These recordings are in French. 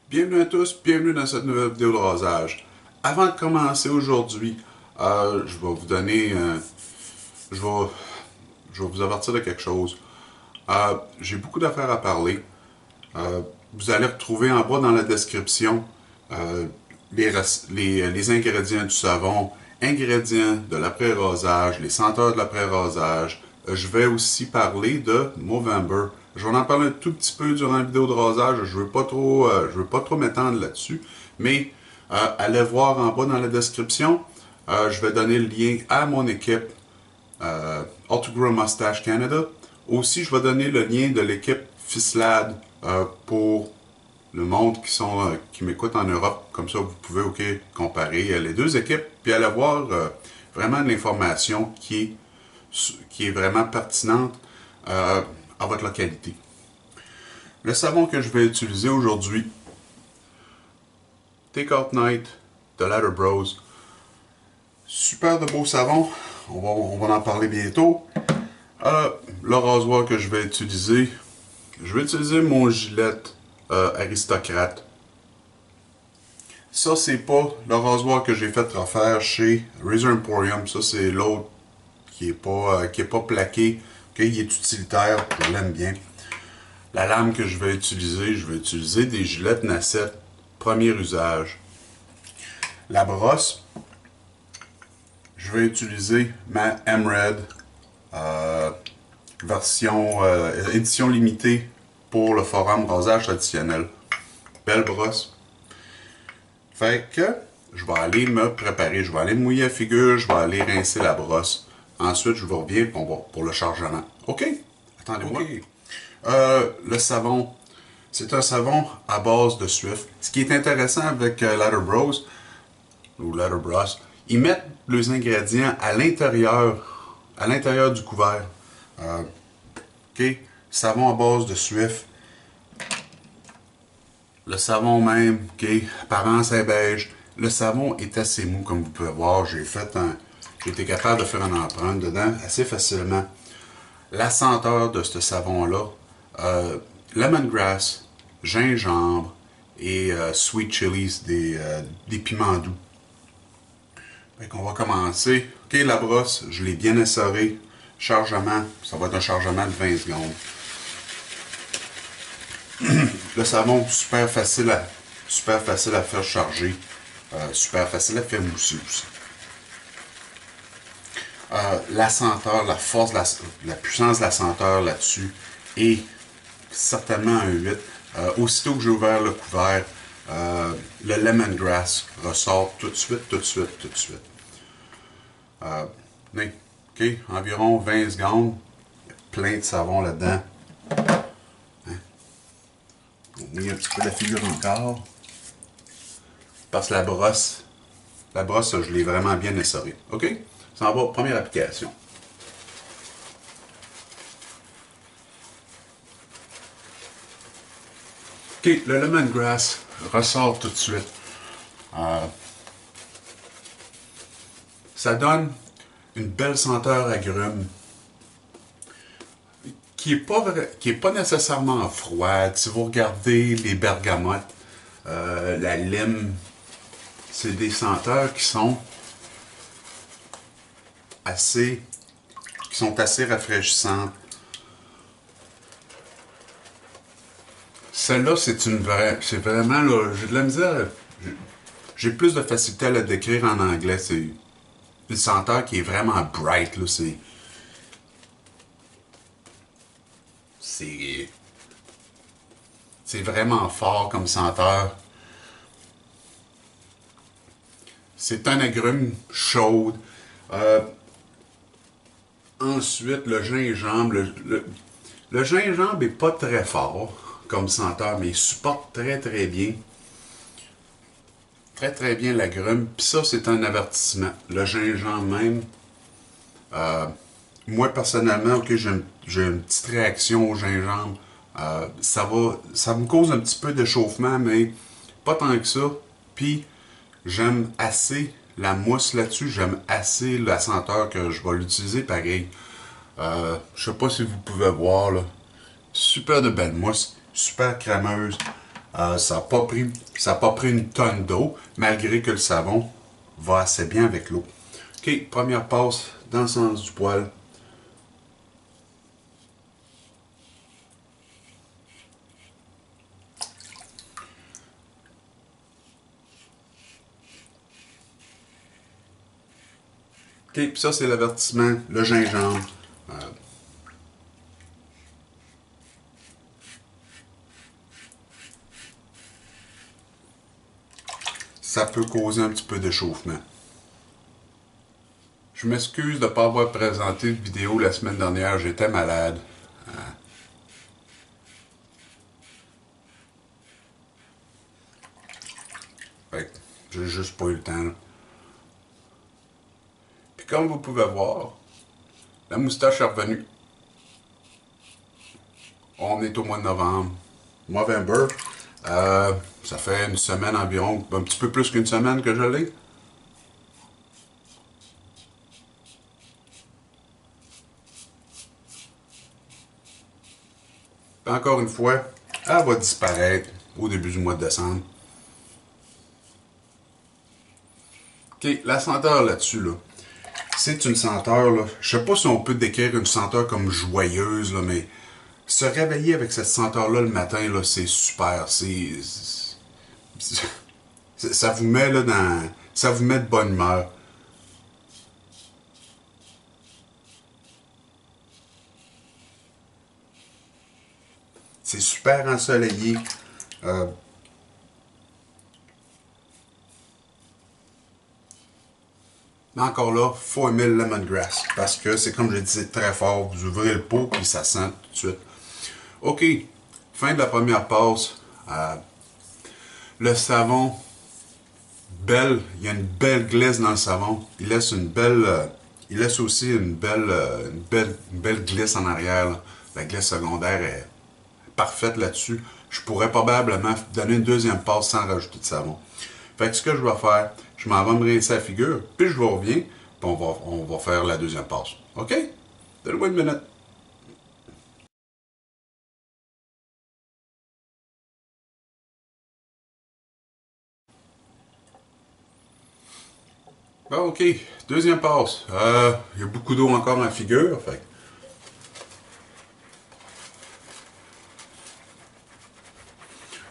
Bienvenue à tous, bienvenue dans cette nouvelle vidéo de rasage. Avant de commencer aujourd'hui, je vais vous donner, je vais vous avertir de quelque chose. J'ai beaucoup d'affaires à parler. Vous allez retrouver en bas dans la description les ingrédients du savon, ingrédients de l'après-rasage, les senteurs de l'après-rasage. Je vais aussi parler de Movember. Je vais en parler un tout petit peu durant la vidéo de rasage. Je veux pas trop m'étendre là-dessus. Mais allez voir en bas dans la description. Je vais donner le lien à mon équipe Autogrow Mustache Canada. Aussi, je vais donner le lien de l'équipe Fislad pour le monde qui m'écoute en Europe. Comme ça, vous pouvez comparer les deux équipes puis aller voir vraiment de l'information qui est vraiment pertinente à votre localité. Le savon que je vais utiliser aujourd'hui, Take Out Night de Ladder Bros. Super de beau savon, on va en parler bientôt. Le rasoir que je vais utiliser mon Gillette Aristocrate. Ça, c'est pas le rasoir que j'ai fait refaire chez Razor Emporium. Ça, c'est l'autre qui est pas plaqué. Okay, il est utilitaire, je l'aime bien. La lame que je vais utiliser des Gillette Nacette, premier usage. La brosse, je vais utiliser ma M-Red, version édition limitée pour le forum rasage traditionnel. Belle brosse. Fait que je vais aller me préparer, je vais aller mouiller la figure, je vais aller rincer la brosse. Ensuite, je vous reviens pour le chargement. OK? Attendez-moi. Okay. Le savon, c'est un savon à base de Swift. Ce qui est intéressant avec Ladder Bros, ou Ladder Bros, ils mettent les ingrédients à l'intérieur du couvert. OK? Savon à base de Swift. Le savon même, OK? Apparence est beige. Le savon est assez mou, comme vous pouvez voir. J'ai été capable de faire une empreinte dedans assez facilement. La senteur de ce savon-là, lemongrass, gingembre et sweet chilies, des piments doux. Fait qu'on va commencer. OK, la brosse, je l'ai bien essorée. Chargement, ça va être un chargement de 20 secondes. Le savon, super facile à faire charger. Super facile à faire mousser aussi. La senteur, la force, la puissance de la senteur là-dessus est certainement un 8. Aussitôt que j'ai ouvert le couvert, le lemongrass ressort tout de suite. OK, environ 20 secondes, plein de savon là-dedans. Hein? On met un petit peu la figure encore. Parce que la brosse, je l'ai vraiment bien essorée. OK? Ça en va, première application. OK, le lemongrass ressort tout de suite. Ça donne une belle senteur agrume qui est pas nécessairement froide. Si vous regardez les bergamotes, la lime, c'est des senteurs qui sont assez rafraîchissantes. Celle-là, c'est vraiment, là, j'ai de la misère, j'ai plus de facilité à la décrire en anglais. C'est une senteur qui est vraiment bright, là, c'est vraiment fort comme senteur. C'est un agrume chaude. Ensuite, le gingembre. Le gingembre est pas très fort comme senteur, mais il supporte très très bien. Très très bien l'agrume. Puis ça, c'est un avertissement. Le gingembre même. euh, Moi personnellement, ok, j'ai une petite réaction au gingembre. Ça me cause un petit peu d'échauffement, mais pas tant que ça. Puis j'aime assez la mousse là-dessus, j'aime assez la senteur que je vais l'utiliser pareil. Je sais pas si vous pouvez voir là. Super de belle mousse, super crémeuse. Ça a pas pris une tonne d'eau, malgré que le savon va assez bien avec l'eau. Ok, première passe dans le sens du poil. Ok, puis ça c'est l'avertissement, le gingembre. Euh, Ça peut causer un petit peu d'échauffement. Je m'excuse de ne pas avoir présenté de vidéo la semaine dernière, j'étais malade. Fait que j'ai juste pas eu le temps. Là. Puis comme vous pouvez voir, la moustache est revenue. On est au mois de novembre. Movember. Ça fait une semaine environ, un petit peu plus qu'une semaine que je l'ai. Puis encore une fois, elle va disparaître au début du mois de décembre. Ok, la senteur là-dessus, là. C'est une senteur, là. Je sais pas si on peut décrire une senteur comme joyeuse, là, mais se réveiller avec cette senteur-là le matin, là, c'est super. Ça vous met là dans. Ça vous met de bonne humeur. C'est super ensoleillé. Euh, mais encore là, faut aimer le lemongrass. Parce que c'est comme je disais très fort. Vous ouvrez le pot puis ça sent tout de suite. OK. Fin de la première passe. Le savon, belle. Il y a une belle glace dans le savon. Il laisse une belle. Il laisse aussi une belle glisse en arrière. Là. La glisse secondaire est parfaite là-dessus. Je pourrais probablement donner une deuxième passe sans rajouter de savon. Fait que ce que je vais faire, je m'en vais me rincer la figure, puis je reviens, puis on va faire la deuxième passe. OK? Donne-moi une minute. Bon, OK. Deuxième passe. Il y a beaucoup d'eau encore dans la figure. Fait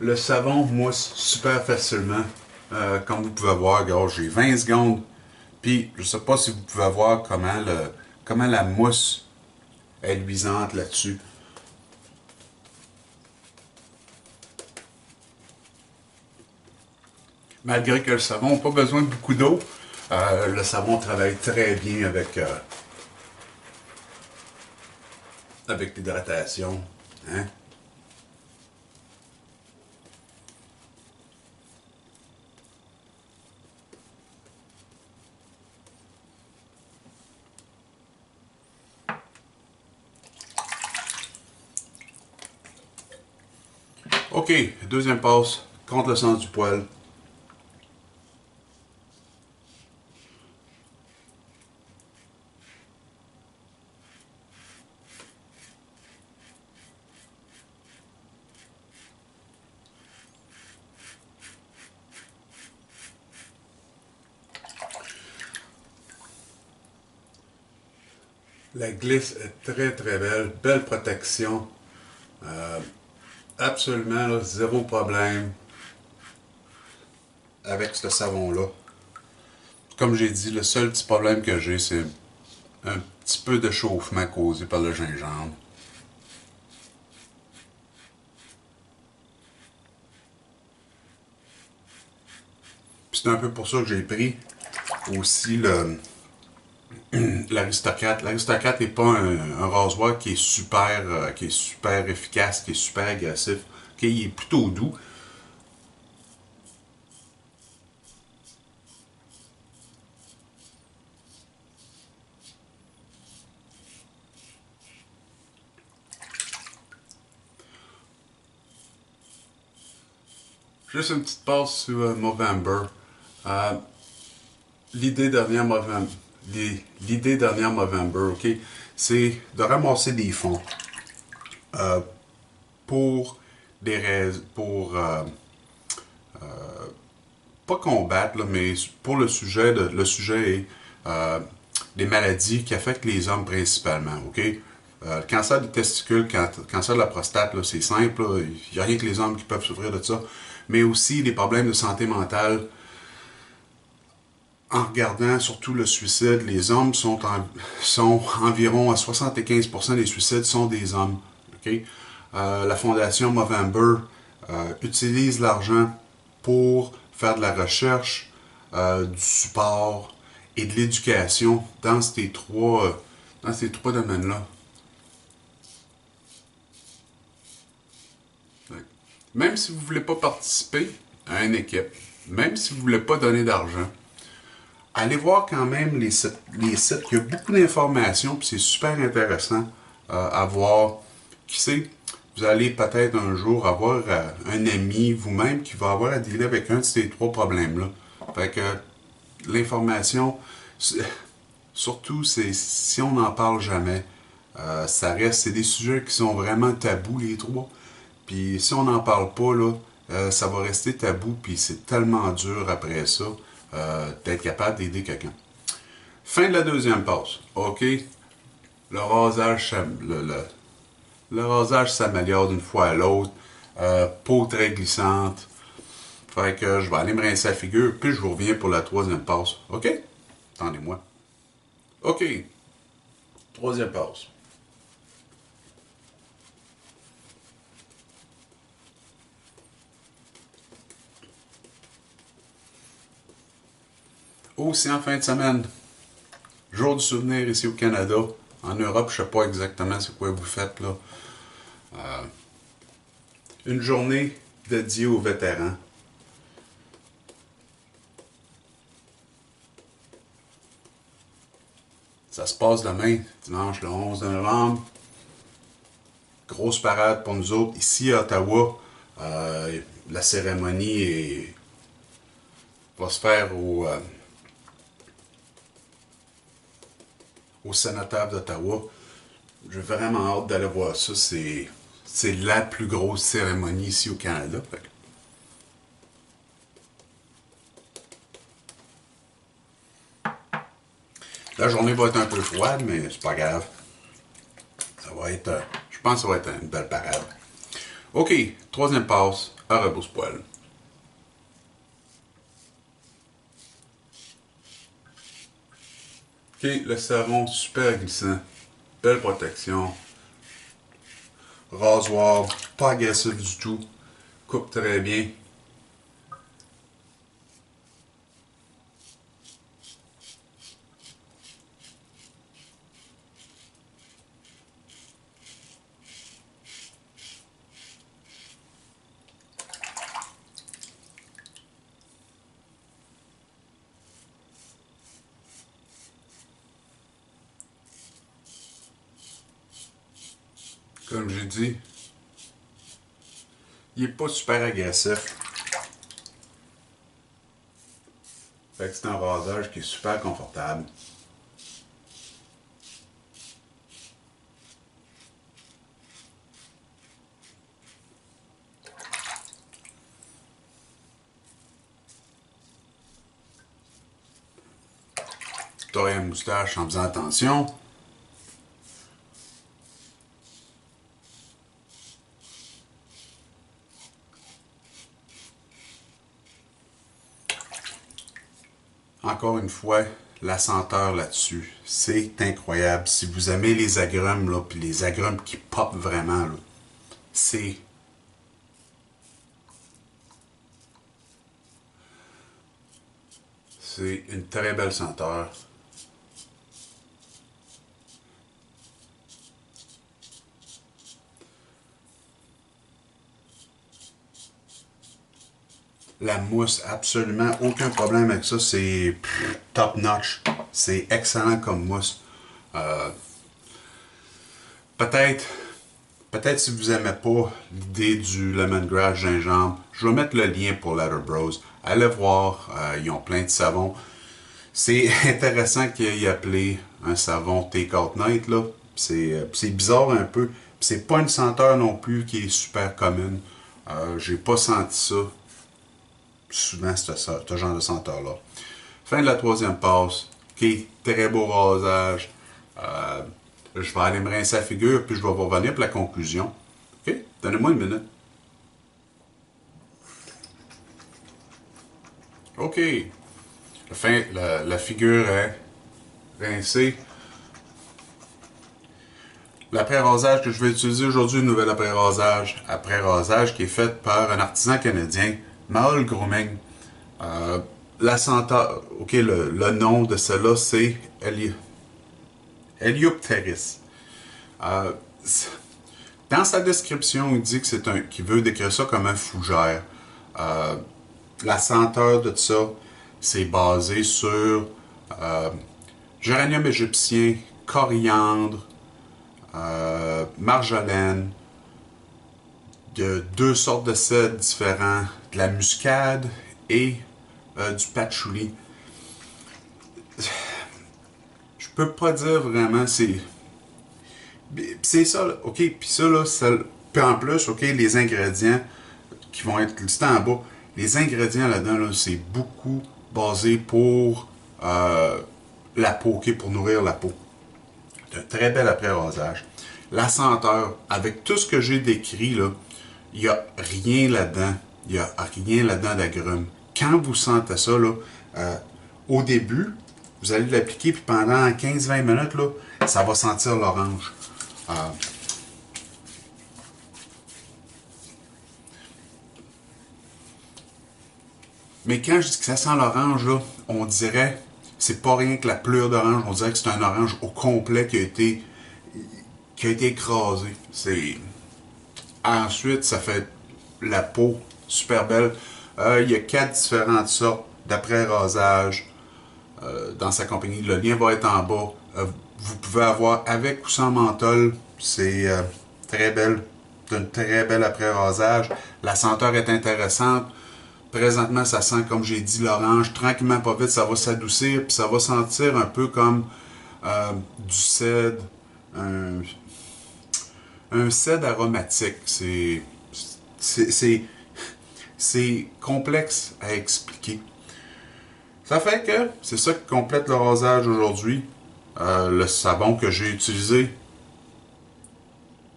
le savon mousse super facilement. Comme vous pouvez voir, gars, j'ai 20 secondes. Puis, je sais pas si vous pouvez voir comment la mousse est luisante là-dessus. Malgré que le savon n'a pas besoin de beaucoup d'eau, le savon travaille très bien avec l'hydratation. Hein? OK, deuxième passe, contre le sens du poil. La glisse est très très belle, belle protection. Euh, Absolument là, zéro problème avec ce savon-là. Comme j'ai dit, le seul petit problème que j'ai, c'est un petit peu de chauffement causé par le gingembre. Puis c'est un peu pour ça que j'ai pris aussi l'Aristocrate. L'Aristocrate n'est pas un rasoir qui est super efficace, qui est super agressif. Ok, il est plutôt doux. Juste une petite passe sur Movember. Euh, l'idée derrière Movember, l'idée derrière Movember, ok, c'est de ramasser des fonds euh, pour des raisons, pour pas combattre, là, mais pour le sujet, le sujet est des maladies qui affectent les hommes principalement, ok? Le cancer des testicules, cancer de la prostate, c'est simple, il n'y a rien que les hommes qui peuvent souffrir de ça, mais aussi des problèmes de santé mentale. En regardant surtout le suicide, les hommes sont environ à 75% des suicides sont des hommes. Okay? La fondation Movember utilise l'argent pour faire de la recherche, du support et de l'éducation dans ces trois domaines-là. Même si vous ne voulez pas participer à une équipe, même si vous ne voulez pas donner d'argent, allez voir quand même les sites. Il y a beaucoup d'informations, puis c'est super intéressant à voir. Qui sait, vous allez peut-être un jour avoir un ami vous-même qui va avoir à dealer avec un de ces trois problèmes-là. Fait que l'information, surtout, c'est si on n'en parle jamais, c'est des sujets qui sont vraiment tabous, les trois. Puis si on n'en parle pas, là, ça va rester tabou, puis c'est tellement dur après ça d'être capable d'aider quelqu'un. Fin de la deuxième passe. OK, le rasage, le rasage s'améliore d'une fois à l'autre. Peau très glissante. Fait que je vais aller me rincer la figure, puis je vous reviens pour la troisième passe. OK? Attendez-moi. OK, troisième passe. Aussi en fin de semaine, jour du souvenir ici au Canada. En Europe, je sais pas exactement c'est quoi vous faites là. Une journée dédiée aux vétérans. Ça se passe demain, dimanche le 11 novembre. Grosse parade pour nous autres. Ici à Ottawa, la va se faire au sénateur d'Ottawa. J'ai vraiment hâte d'aller voir ça. C'est la plus grosse cérémonie ici au Canada. La journée va être un peu froide, mais c'est pas grave. Je pense que ça va être une belle parade. OK, troisième passe à Rebousse-Poil. OK, le savon super glissant. Belle protection. Rasoir, pas agressif du tout. Coupe très bien. Comme j'ai dit, il est pas super agressif. Fait que c'est un rasage qui est super confortable. T'aurais une moustache en faisant attention. Encore une fois, la senteur là-dessus, c'est incroyable. Si vous aimez les agrumes, là, puis les agrumes qui popent vraiment, là, c'est c'est une très belle senteur. La mousse, absolument aucun problème avec ça. C'est top notch. C'est excellent comme mousse. Euh, peut-être, peut-être si vous n'aimez pas l'idée du lemongrass gingembre, je vais mettre le lien pour Letter Bros. Allez voir, ils ont plein de savons. C'est intéressant qu'il ait appelé un savon Take Out Night, là. C'est bizarre un peu. C'est pas une senteur non plus qui est super commune. J'ai pas senti ça souvent, ce genre de senteur-là. Fin de la troisième passe. OK, très beau rasage. Je vais aller me rincer la figure, puis je vais vous revenir pour la conclusion. OK, donnez-moi une minute. OK. La figure est rincée. L'après-rasage que je vais utiliser aujourd'hui, une nouvelle après-rasage qui est faite par un artisan canadien, Mahol Grooming. La senteur, ok, le nom de celle-là, c'est Heliopteris. Euh, dans sa description, il dit que qu'il veut décrire ça comme un fougère. Euh, la senteur de ça, c'est basé sur géranium égyptien, coriandre, marjolaine, de deux sortes de cèdres différents, de la muscade et du patchouli. Je peux pas dire vraiment, c'est ça, là. OK, puis ça, là, puis en plus, OK, les ingrédients qui vont être listés en bas, les ingrédients là-dedans, là, c'est beaucoup basé pour la peau, OK, pour nourrir la peau. C'est un très bel après-rasage. La senteur, avec tout ce que j'ai décrit, là, il n'y a rien là-dedans. Il n'y a rien là-dedans d'agrumes. Quand vous sentez ça, là, au début, vous allez l'appliquer, puis pendant 15-20 minutes, là, ça va sentir l'orange. Mais quand je dis que ça sent l'orange, là, on dirait, c'est pas rien que la pleure d'orange, on dirait que c'est un orange au complet qui a été écrasé. Ensuite, ça fait la peau super belle. Il y a 4 différentes sortes d'après-rasage dans sa compagnie. Le lien va être en bas. Vous pouvez avoir avec ou sans menthol. C'est très belle. C'est un très bel après-rasage. La senteur est intéressante. Présentement, ça sent, comme j'ai dit, l'orange. Tranquillement, pas vite, ça va s'adoucir. Puis ça va sentir un peu comme du cèdre. Un cèdre aromatique. C'est complexe à expliquer. Ça fait que c'est ça qui complète le rasage aujourd'hui. Le savon que j'ai utilisé,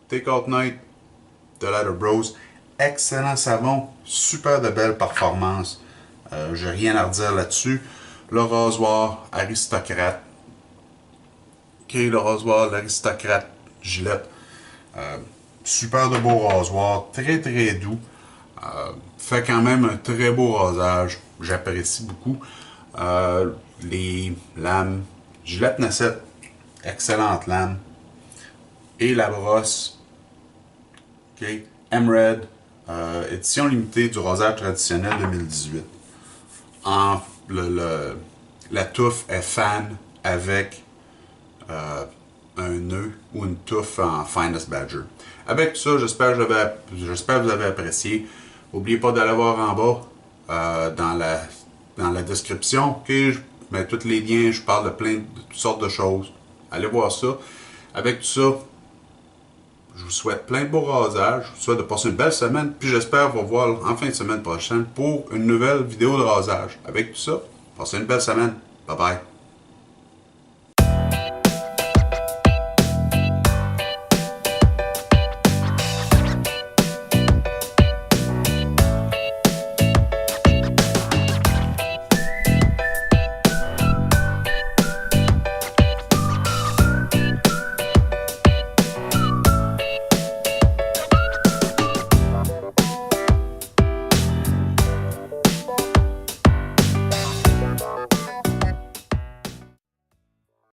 Take Out Night de Letter Bros. Excellent savon, super de belle performance. J'ai rien à redire là-dessus. Le rasoir Aristocrate. Ok, le rasoir l'Aristocrate Gillette. Super de beau rasoir, très très doux. Fait quand même un très beau rasage. J'apprécie beaucoup. Les lames Gillette Nacette, excellente lame. Et la brosse, ok, M-Red, édition limitée du rasage traditionnel 2018. La touffe est fan avec un nœud ou une touffe en Finest Badger. Avec tout ça, j'espère que vous avez apprécié. N'oubliez pas d'aller voir en bas dans la description. Okay, je mets tous les liens, je parle de toutes sortes de choses. Allez voir ça. Avec tout ça, je vous souhaite plein de beaux rasages. Je vous souhaite de passer une belle semaine. Puis j'espère vous voir en fin de semaine prochaine pour une nouvelle vidéo de rasage. Avec tout ça, passez une belle semaine. Bye bye.